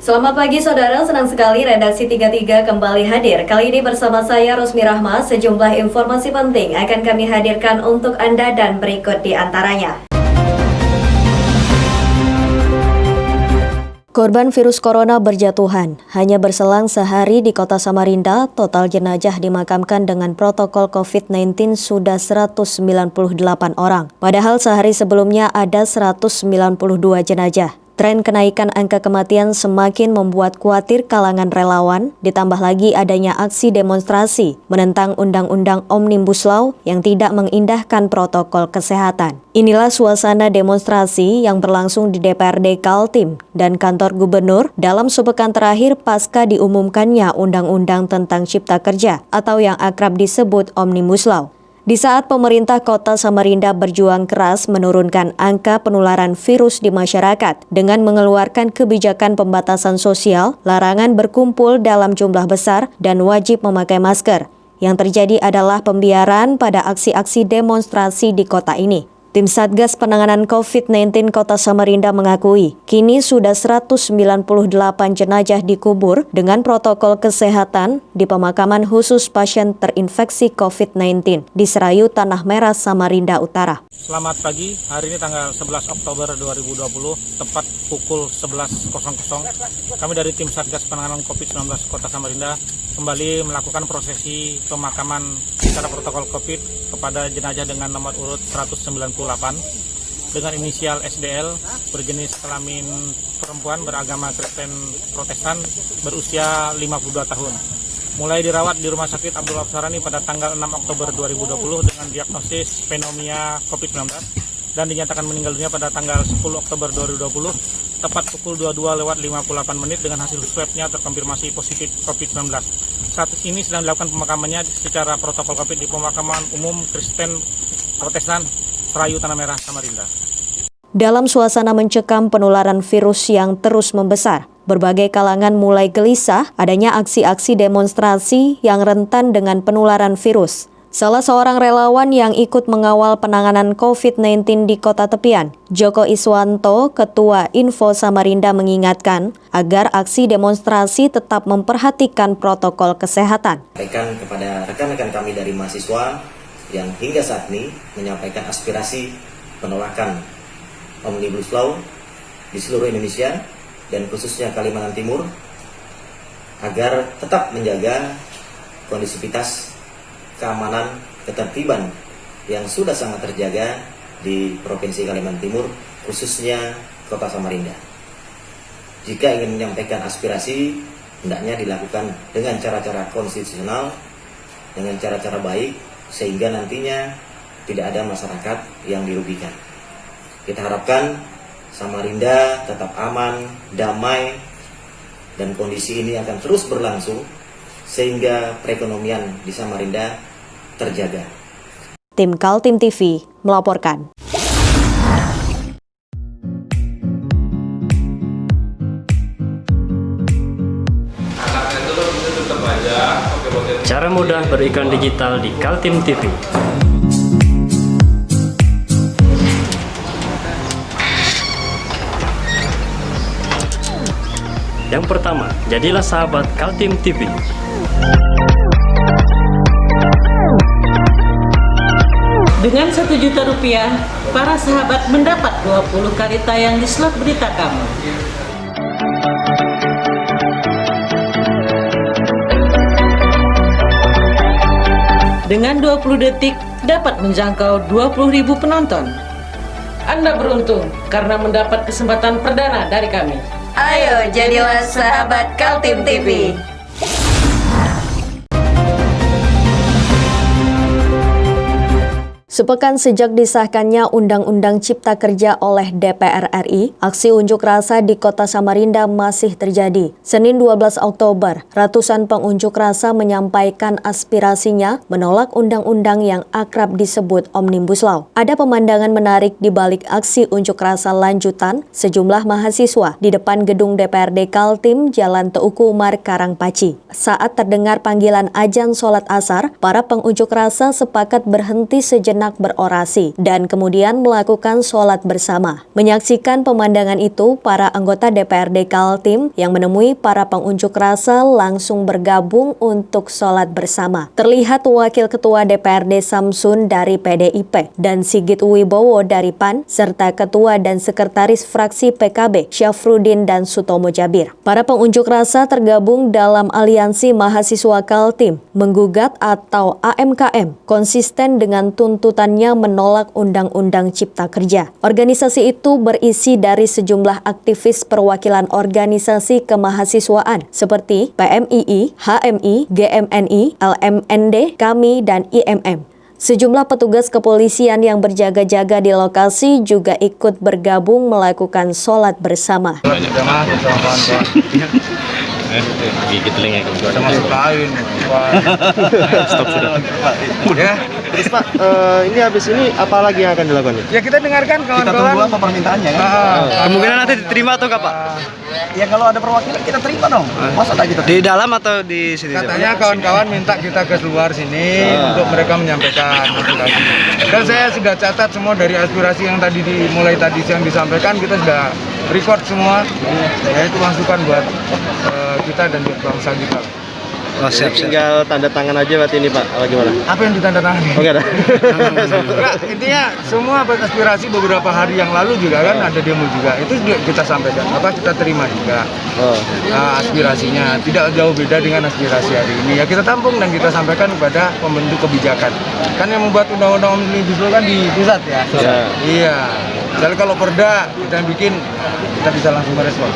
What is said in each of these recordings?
Selamat pagi saudara, senang sekali Redaksi 33 kembali hadir. Kali ini bersama saya Rosmi Rahma, sejumlah informasi penting akan kami hadirkan untuk Anda dan berikut di antaranya. Korban virus corona berjatuhan. Hanya berselang sehari di kota Samarinda, total jenazah dimakamkan dengan protokol COVID-19 sudah 198 orang. Padahal sehari sebelumnya ada 192 jenazah. Tren kenaikan angka kematian semakin membuat khawatir kalangan relawan, ditambah lagi adanya aksi demonstrasi menentang Undang-Undang Omnibus Law yang tidak mengindahkan protokol kesehatan. Inilah suasana demonstrasi yang berlangsung di DPRD Kaltim dan kantor gubernur dalam sepekan terakhir pasca diumumkannya Undang-Undang tentang Cipta Kerja atau yang akrab disebut Omnibus Law. Di saat pemerintah kota Samarinda berjuang keras menurunkan angka penularan virus di masyarakat dengan mengeluarkan kebijakan pembatasan sosial, larangan berkumpul dalam jumlah besar, dan wajib memakai masker. Yang terjadi adalah pembiaran pada aksi-aksi demonstrasi di kota ini. Tim Satgas Penanganan COVID-19 Kota Samarinda mengakui, kini sudah 198 jenazah dikubur dengan protokol kesehatan di pemakaman khusus pasien terinfeksi COVID-19 di Serayu, Tanah Merah, Samarinda Utara. Selamat pagi, hari ini tanggal 11 Oktober 2020, tepat pukul 11.00. Kami dari Tim Satgas Penanganan COVID-19 Kota Samarinda kembali melakukan prosesi pemakaman secara protokol COVID kepada jenazah dengan nomor urut 198 dengan inisial SDL, berjenis kelamin perempuan, beragama Kristen Protestan, berusia 52 tahun. Mulai dirawat di Rumah Sakit Abdul Wahab Sarani pada tanggal 6 Oktober 2020 dengan diagnosis pneumonia COVID-19 dan dinyatakan meninggal dunia pada tanggal 10 Oktober 2020 tepat pukul 22:58 dengan hasil swabnya terkonfirmasi positif COVID-19. Saat ini sedang dilakukan pemakamannya secara protokol COVID di pemakaman umum Kristen Protestan Serayu, Tanah Merah, Samarinda. Dalam suasana mencekam penularan virus yang terus membesar, berbagai kalangan mulai gelisah adanya aksi-aksi demonstrasi yang rentan dengan penularan virus. Salah seorang relawan yang ikut mengawal penanganan COVID-19 di Kota Tepian, Joko Iswanto, Ketua Info Samarinda, mengingatkan agar aksi demonstrasi tetap memperhatikan protokol kesehatan. Sampaikan kepada rekan-rekan kami dari mahasiswa yang hingga saat ini menyampaikan aspirasi penolakan Omnibus Law di seluruh Indonesia dan khususnya Kalimantan Timur agar tetap menjaga kondisivitas, keamanan, ketertiban yang sudah sangat terjaga di Provinsi Kalimantan Timur, khususnya Kota Samarinda. Jika ingin menyampaikan aspirasi, hendaknya dilakukan dengan cara-cara konstitusional, dengan cara-cara baik, sehingga nantinya tidak ada masyarakat yang dirugikan. Kita harapkan Samarinda tetap aman, damai, dan kondisi ini akan terus berlangsung sehingga perekonomian di Samarinda terjaga. Tim Kaltim TV melaporkan. Cara mudah beriklan digital di Kaltim TV. Yang pertama, jadilah sahabat Kaltim TV. Dengan Rp1.000.000, para sahabat mendapat 20 kali tayang di slot berita kamu. Dengan 20 detik, dapat menjangkau 20.000 penonton. Anda beruntung karena mendapat kesempatan perdana dari kami. Ayo jadilah sahabat Kaltim TV. Sepekan sejak disahkannya Undang-Undang Cipta Kerja oleh DPR RI, aksi unjuk rasa di Kota Samarinda masih terjadi. Senin 12 Oktober, ratusan pengunjuk rasa menyampaikan aspirasinya menolak undang-undang yang akrab disebut Omnibus Law. Ada pemandangan menarik di balik aksi unjuk rasa lanjutan sejumlah mahasiswa di depan gedung DPRD Kaltim, Jalan Teuku Umar, Karangpaci. Saat terdengar panggilan azan sholat asar, para pengunjuk rasa sepakat berhenti sejenak sejenak berorasi dan kemudian melakukan sholat bersama. Menyaksikan pemandangan itu, para anggota DPRD Kaltim yang menemui para pengunjuk rasa langsung bergabung untuk sholat bersama. Terlihat Wakil Ketua DPRD Samsun dari PDIP dan Sigit Wibowo dari PAN, serta Ketua dan Sekretaris Fraksi PKB Syafruddin dan Sutomo Jabir. Para pengunjuk rasa tergabung dalam Aliansi Mahasiswa Kaltim menggugat atau AMKM konsisten dengan tuntutannya menolak Undang-Undang Cipta Kerja. Organisasi itu berisi dari sejumlah aktivis perwakilan organisasi kemahasiswaan seperti PMII, HMI, GMNI, LMND, KAMI, dan IMM. Sejumlah petugas kepolisian yang berjaga-jaga di lokasi juga ikut bergabung melakukan sholat bersama. Gigit telinga itu. Ada masuk kain. Stop sudah. Ya. Terus Pak, ini habis ini apa lagi yang akan dilakukan? Ya kita dengarkan kawan-kawan. Kita tunggu apa permintaannya kan? Kemungkinan nanti diterima atau enggak, Pak? Ya kalau ada perwakilan kita terima dong. Masa tak kita Di dalam atau di sini? Katanya kawan-kawan minta kita ke luar sini untuk mereka menyampaikan aspirasi. Dan saya sudah catat semua dari aspirasi yang tadi dimulai tadi siang disampaikan, kita sudah record semua. Ya itu masukan buat kita dan buat bangsa kita. Oh, siap. tinggal tanda tangan aja berarti ini Pak, apa gimana? Apa yang ditandatangani? Oke dah. Enggak, intinya semua aspirasi beberapa hari yang lalu juga kan ada demo juga. Itu juga kita sampaikan, kita terima juga. Aspirasinya tidak jauh beda dengan aspirasi hari ini. Ya kita tampung dan kita sampaikan kepada pembentuk kebijakan. Kan yang membuat undang-undang omnibus law kan di pusat ya. Iya. Misalnya kalau perda kita bikin, kita bisa langsung merespon.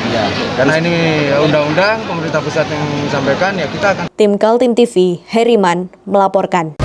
Karena ini undang-undang pemerintah pusat yang sampaikan, ya kita akan. Tim Kaltim TV, Heriman melaporkan.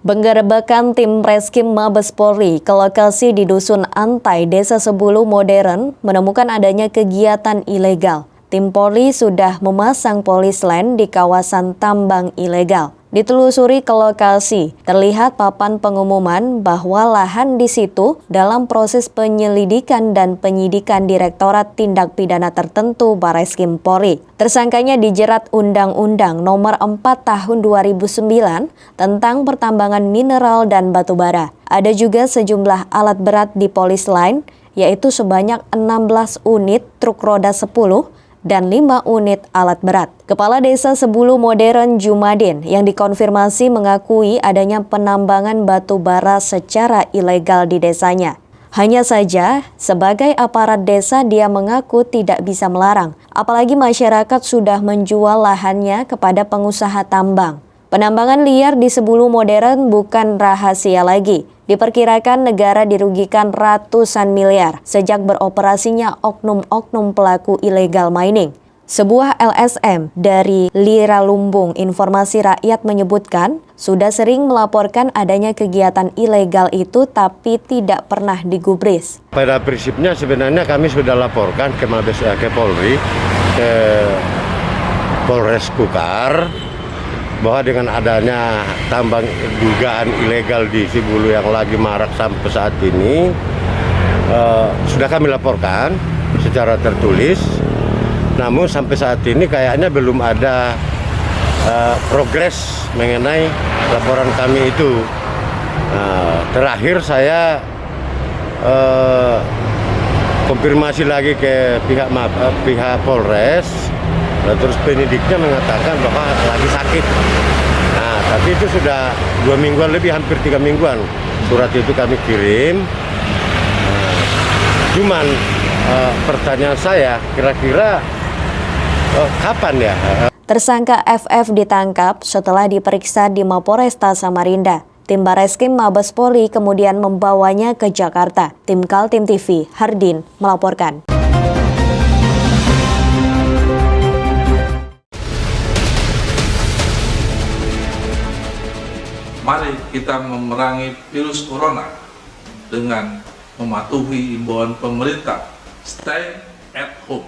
Penggerebekan tim Reskim Mabes Polri ke lokasi di Dusun Antai, Desa Sebulu Modern menemukan adanya kegiatan ilegal. Tim Polri sudah memasang polis lain di kawasan tambang ilegal. Ditelusuri ke lokasi, terlihat papan pengumuman bahwa lahan di situ dalam proses penyelidikan dan penyidikan Direktorat Tindak Pidana Tertentu Barreskrim Polri. Tersangkanya dijerat Undang-Undang Nomor 4 Tahun 2009 tentang pertambangan mineral dan batu bara. Ada juga sejumlah alat berat di polis lain, yaitu sebanyak 16 unit truk roda 10 dan 5 unit alat berat. Kepala Desa Sebulu Modern Jumadin yang dikonfirmasi mengakui adanya penambangan batu bara secara ilegal di desanya. Hanya saja, sebagai aparat desa dia mengaku tidak bisa melarang, apalagi masyarakat sudah menjual lahannya kepada pengusaha tambang. Penambangan liar di Sebulu Modern bukan rahasia lagi. Diperkirakan negara dirugikan ratusan miliar sejak beroperasinya oknum-oknum pelaku illegal mining. Sebuah LSM dari Lira Lumbung Informasi Rakyat menyebutkan sudah sering melaporkan adanya kegiatan ilegal itu tapi tidak pernah digubris. Pada prinsipnya sebenarnya kami sudah laporkan ke Mabes ke Polri, ke Polres Kukar, bahwa dengan adanya tambang dugaan ilegal di Sebulu yang lagi marak sampai saat ini, sudah kami laporkan secara tertulis. Namun sampai saat ini kayaknya belum ada progres mengenai laporan kami itu. Terakhir saya konfirmasi lagi ke pihak Polres. Terus penyidiknya mengatakan bahwa lagi sakit. Nah, tapi itu sudah 2 mingguan lebih, hampir 3 mingguan. Surat itu kami kirim. Cuman pertanyaan saya, kira-kira kapan ya? Tersangka FF ditangkap setelah diperiksa di Mapolresta Samarinda. Tim Barreskrim Mabes Polri kemudian membawanya ke Jakarta. Tim Kaltim TV, Hardin melaporkan. Mari kita memerangi virus corona dengan mematuhi imbauan pemerintah Stay at home.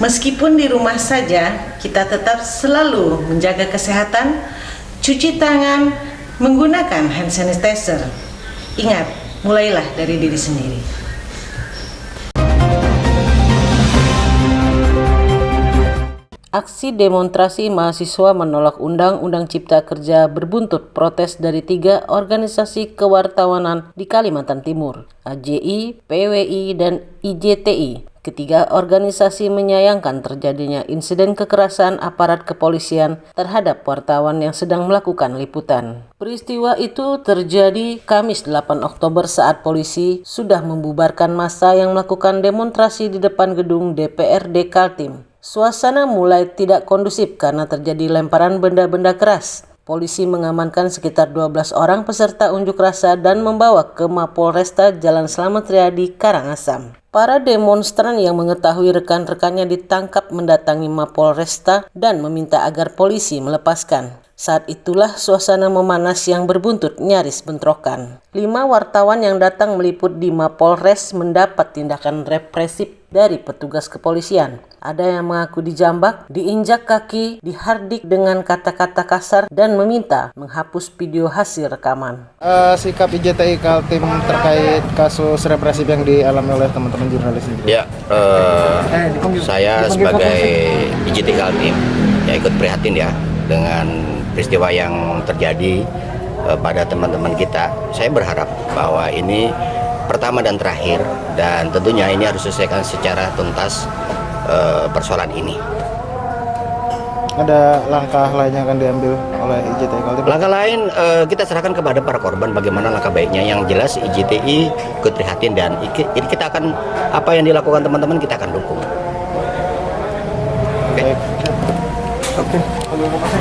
Meskipun di rumah saja, kita tetap selalu menjaga kesehatan, cuci tangan, menggunakan hand sanitizer. Ingat, mulailah dari diri sendiri. Aksi demonstrasi mahasiswa menolak Undang-Undang Cipta Kerja berbuntut protes dari 3 organisasi kewartawanan di Kalimantan Timur, AJI, PWI, dan IJTI. Ketiga organisasi menyayangkan terjadinya insiden kekerasan aparat kepolisian terhadap wartawan yang sedang melakukan liputan. Peristiwa itu terjadi Kamis 8 Oktober saat polisi sudah membubarkan massa yang melakukan demonstrasi di depan gedung DPRD Kaltim. Suasana mulai tidak kondusif karena terjadi lemparan benda-benda keras. Polisi mengamankan sekitar 12 orang peserta unjuk rasa dan membawa ke Mapolresta Jalan Slamet Riyadi, Karangasem. Para demonstran yang mengetahui rekan-rekannya ditangkap mendatangi Mapolresta dan meminta agar polisi melepaskan. Saat itulah suasana memanas yang berbuntut nyaris bentrokan. 5 wartawan yang datang meliput di Mapolres mendapat tindakan represif dari petugas kepolisian. Ada yang mengaku dijambak, diinjak kaki, dihardik dengan kata-kata kasar dan meminta menghapus video hasil rekaman. Sikap IJTI Kaltim terkait kasus represif yang dialami oleh teman-teman jurnalis ini. Ya, saya sebagai IJTI Kaltim ya ikut prihatin ya dengan peristiwa yang terjadi pada teman-teman kita. Saya berharap bahwa ini pertama dan terakhir, dan tentunya ini harus diselesaikan secara tuntas persoalan ini. Ada langkah lain yang akan diambil oleh IJTI Kaltim? Langkah lain kita serahkan kepada para korban bagaimana langkah baiknya. Yang jelas IJTI ikut prihatin dan kita akan apa yang dilakukan teman-teman kita akan dukung.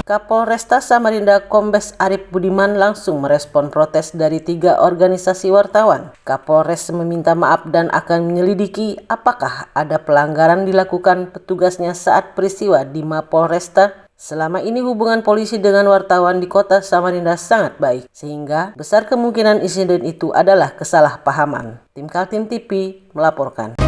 Kapolresta Samarinda Kombes Arif Budiman langsung merespon protes dari 3 organisasi wartawan. Kapolres meminta maaf dan akan menyelidiki apakah ada pelanggaran dilakukan petugasnya saat peristiwa di Mapolresta. Selama ini hubungan polisi dengan wartawan di kota Samarinda sangat baik, sehingga besar kemungkinan insiden itu adalah kesalahpahaman. Tim Kaltim TV melaporkan.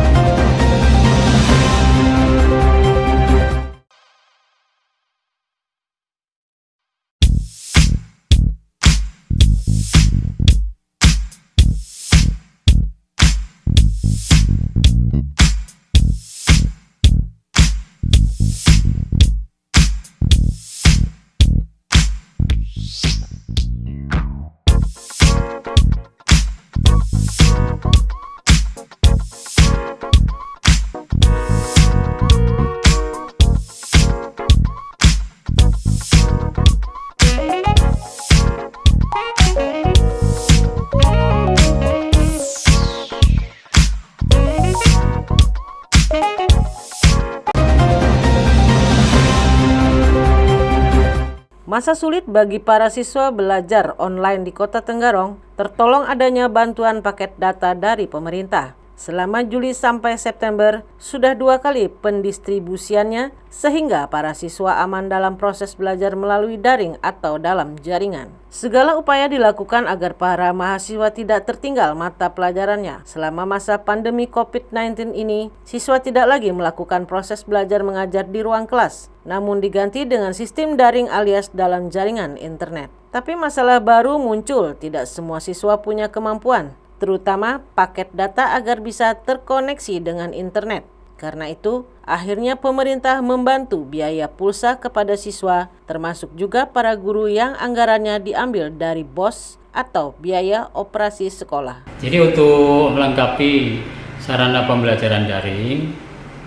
Masa sulit bagi para siswa belajar online di Kota Tenggarong tertolong adanya bantuan paket data dari pemerintah. Selama Juli sampai September, sudah 2 kali pendistribusiannya sehingga para siswa aman dalam proses belajar melalui daring atau dalam jaringan. Segala upaya dilakukan agar para mahasiswa tidak tertinggal mata pelajarannya. Selama masa pandemi COVID-19 ini, siswa tidak lagi melakukan proses belajar mengajar di ruang kelas, namun diganti dengan sistem daring alias dalam jaringan internet. Tapi masalah baru muncul, tidak semua siswa punya kemampuan, terutama paket data agar bisa terkoneksi dengan internet. Karena itu, akhirnya pemerintah membantu biaya pulsa kepada siswa, termasuk juga para guru yang anggarannya diambil dari BOS atau biaya operasi sekolah. Jadi untuk melengkapi sarana pembelajaran daring,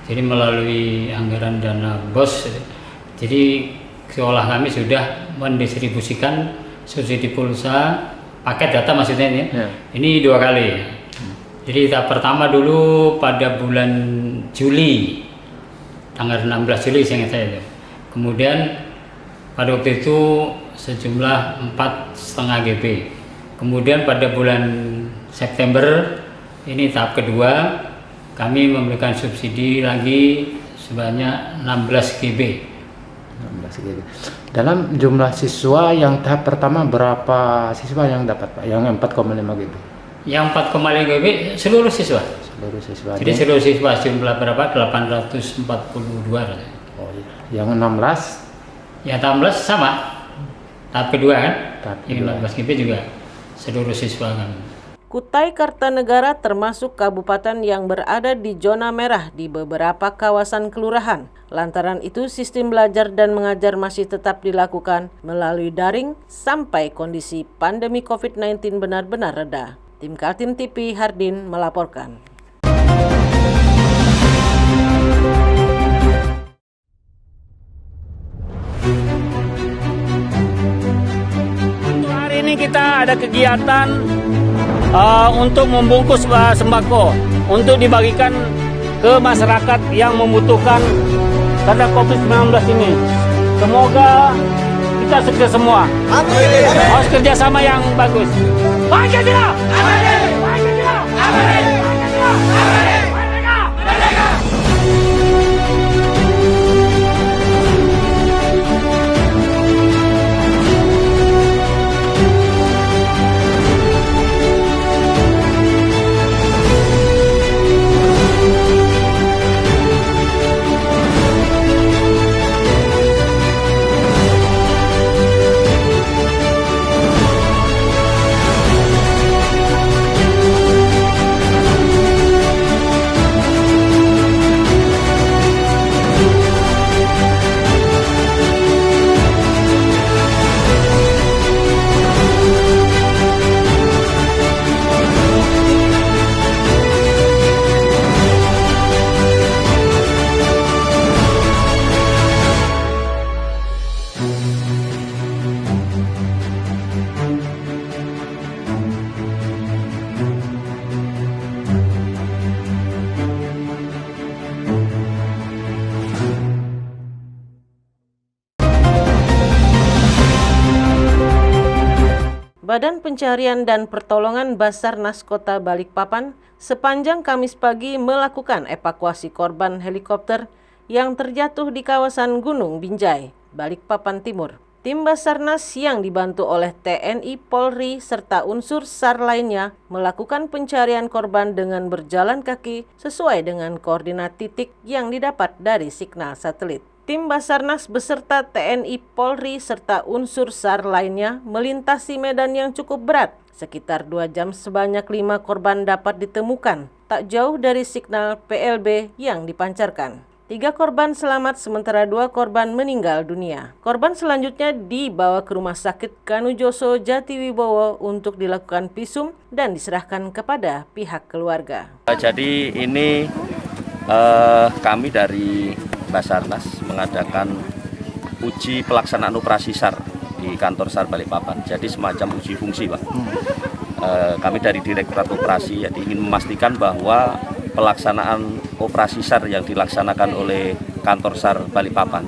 jadi melalui anggaran dana BOS, jadi sekolah kami sudah mendistribusikan subsidi pulsa, paket data maksudnya ini. Ini 2 kali. Jadi tahap pertama dulu pada bulan Juli, tanggal 16 Juli seingat saya itu. Kemudian pada waktu itu sejumlah 4,5 GB. Kemudian pada bulan September ini tahap kedua, kami memberikan subsidi lagi sebanyak 16 GB. 16 GB. Dalam jumlah siswa yang tahap pertama berapa siswa yang dapat Pak? Yang 4,5 GB? Yang 4,5 GB seluruh siswa. Seluruh siswa. Jadi seluruh siswa jumlah berapa? 842. Oh iya. Yang 16? Yang 16 sama. Tahap kedua kan? Tahap Yang 16 GB juga seluruh siswa kan. Kutai Kartanegara termasuk kabupaten yang berada di zona merah di beberapa kawasan kelurahan. Lantaran itu sistem belajar dan mengajar masih tetap dilakukan melalui daring sampai kondisi pandemi COVID-19 benar-benar reda. Tim Kaltim TV Hardin melaporkan. Hari ini kita ada kegiatan untuk membungkus sembako untuk dibagikan ke masyarakat yang membutuhkan karena COVID-19 ini. Semoga kita sukses semua. Harus kerjasama yang bagus. Pancasila! Pancasila! Pancasila! Badan Pencarian dan Pertolongan Basarnas Kota Balikpapan sepanjang Kamis pagi melakukan evakuasi korban helikopter yang terjatuh di kawasan Gunung Binjai, Balikpapan Timur. Tim Basarnas yang dibantu oleh TNI, Polri, serta unsur SAR lainnya melakukan pencarian korban dengan berjalan kaki sesuai dengan koordinat titik yang didapat dari signal satelit. Tim Basarnas beserta TNI, Polri, serta unsur SAR lainnya melintasi medan yang cukup berat. Sekitar 2 jam sebanyak 5 korban dapat ditemukan, tak jauh dari signal PLB yang dipancarkan. 3 korban selamat sementara 2 korban meninggal dunia. Korban selanjutnya dibawa ke Rumah Sakit Kanujoso Jatiwibowo untuk dilakukan visum dan diserahkan kepada pihak keluarga. Jadi ini kami dari Basarnas mengadakan uji pelaksanaan operasi SAR di kantor SAR Balikpapan. Jadi semacam uji fungsi, Pak. Kami dari Direktorat Operasi jadi ingin memastikan bahwa pelaksanaan operasi SAR yang dilaksanakan oleh kantor SAR Balikpapan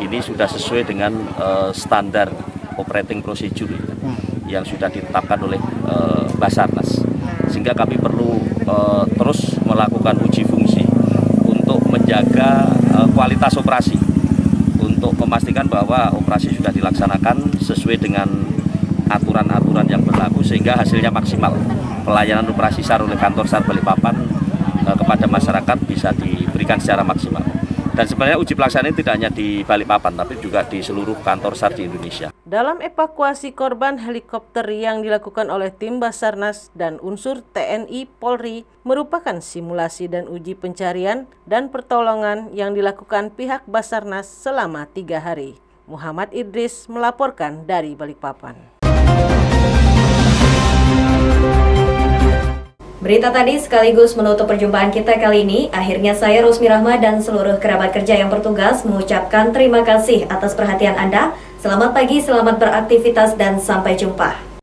ini sudah sesuai dengan standar operating procedure yang sudah ditetapkan oleh Basarnas. Sehingga kami perlu terus melakukan uji fungsi untuk menjaga kualitas operasi, untuk memastikan bahwa operasi sudah dilaksanakan sesuai dengan aturan-aturan yang berlaku sehingga hasilnya maksimal. Pelayanan operasi SAR oleh kantor SAR Balikpapan kepada masyarakat bisa diberikan secara maksimal. Dan sebenarnya uji pelaksanaan tidak hanya di Balikpapan, tapi juga di seluruh kantor SAR di Indonesia. Dalam evakuasi korban helikopter yang dilakukan oleh tim Basarnas dan unsur TNI Polri merupakan simulasi dan uji pencarian dan pertolongan yang dilakukan pihak Basarnas selama 3 hari. Muhammad Idris melaporkan dari Balikpapan. Berita tadi sekaligus menutup perjumpaan kita kali ini. Akhirnya saya Rosmi Rahma dan seluruh kerabat kerja yang bertugas mengucapkan terima kasih atas perhatian Anda. Selamat pagi, selamat beraktivitas, dan sampai jumpa.